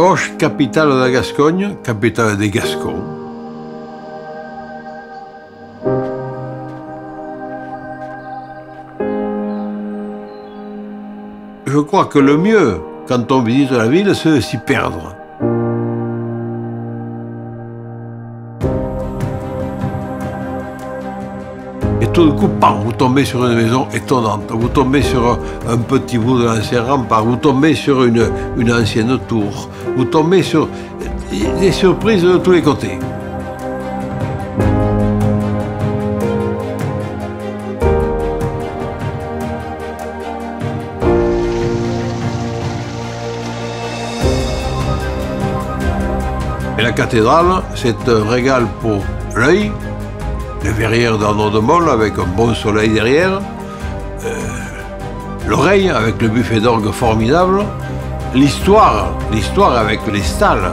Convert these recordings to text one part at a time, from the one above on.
Auch, capitale de la Gascogne, capitale des Gascons. Je crois que le mieux, quand on visite la ville, c'est de s'y perdre. Et tout d'un coup, bam, vous tombez sur une maison étonnante, vous tombez sur un petit bout de l'ancien rempart, vous tombez sur une ancienne tour, vous tombez sur des surprises de tous les côtés. Et la cathédrale, c'est un régal pour l'œil, les verrières d'Arnaud de Mol avec un bon soleil derrière, l'oreille avec le buffet d'orgue formidable, l'histoire avec les stalles.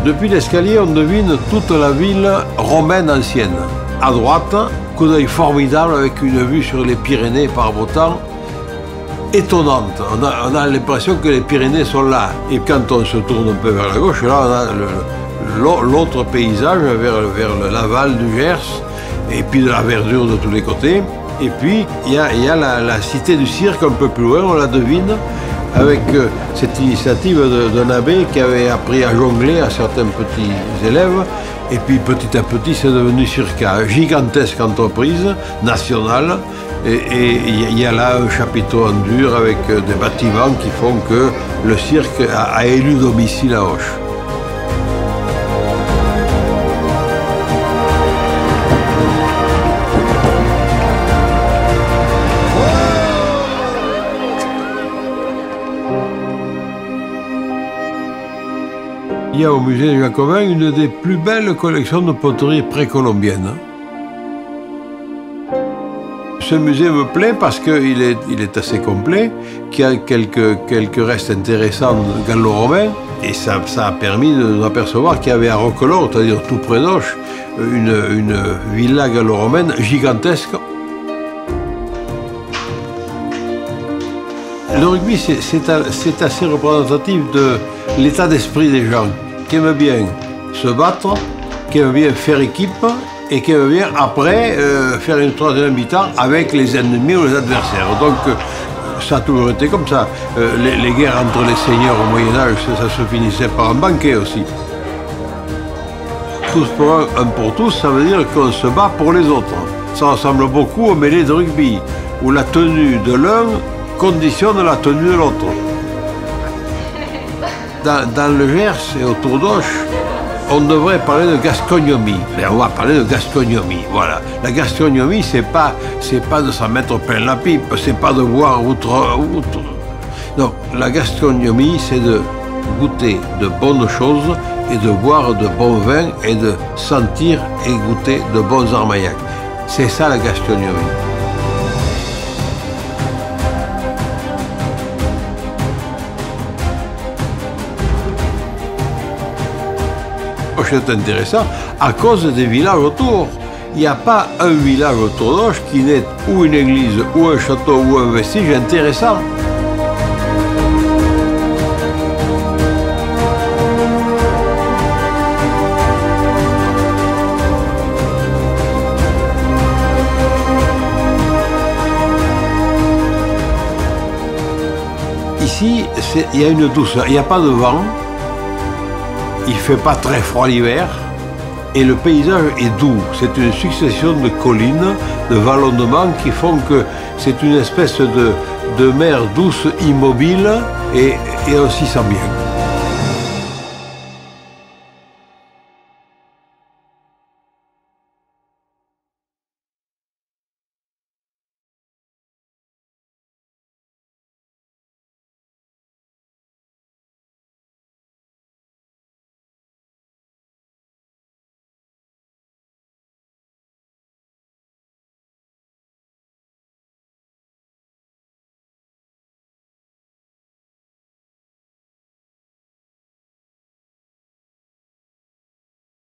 Depuis l'escalier, on devine toute la ville romaine ancienne. À droite, coup d'œil formidable avec une vue sur les Pyrénées par beau temps, étonnante. On a l'impression que les Pyrénées sont là. Et quand on se tourne un peu vers la gauche, là, on a l'autre paysage vers l'aval du Gers, et puis de la verdure de tous les côtés. Et puis, il y a la cité du cirque un peu plus loin, on la devine, avec cette initiative d'un abbé qui avait appris à jongler à certains petits élèves. Et puis, petit à petit, c'est devenu Circa, gigantesque entreprise nationale. Et il y a là un chapiteau en dur avec des bâtiments qui font que le cirque a élu domicile à Auch. Il y a au musée Jacobin une des plus belles collections de poterie précolombienne. Ce musée me plaît parce qu'il est assez complet, qu'il y a quelques restes intéressants gallo-romains, et ça a permis de nous apercevoir qu'il y avait à Roquelaure, c'est-à-dire tout près d'Auch, une villa gallo-romaine gigantesque. Le rugby, c'est assez représentatif de l'état d'esprit des gens, qui aiment bien se battre, qui aiment bien faire équipe, et qui aime bien, après, faire une troisième mi-temps avec les ennemis ou les adversaires. Donc, ça a toujours été comme ça. Les guerres entre les seigneurs au Moyen-Âge, ça se finissait par un banquet aussi. Tous pour un pour tous, ça veut dire qu'on se bat pour les autres. Ça ressemble beaucoup au mêlée de rugby, où la tenue de l'un conditionne la tenue de l'autre. Dans le Gers et autour d'Auch, on devrait parler de gascognomie. Mais on va parler de gascognomie, voilà. La gascognomie, c'est pas de s'en mettre plein la pipe, c'est pas de boire outre. Non, la gascognomie, c'est de goûter de bonnes choses et de boire de bons vins et de sentir et goûter de bons armagnacs. C'est ça la gascognomie. C'est intéressant à cause des villages autour. Il n'y a pas un village autour d'Auch qui n'est ou une église, ou un château, ou un vestige intéressant. Ici, il y a une douceur, il n'y a pas de vent. Il ne fait pas très froid l'hiver et le paysage est doux. C'est une succession de collines, de vallonnements qui font que c'est une espèce de mer douce, immobile et on s'y sent bien.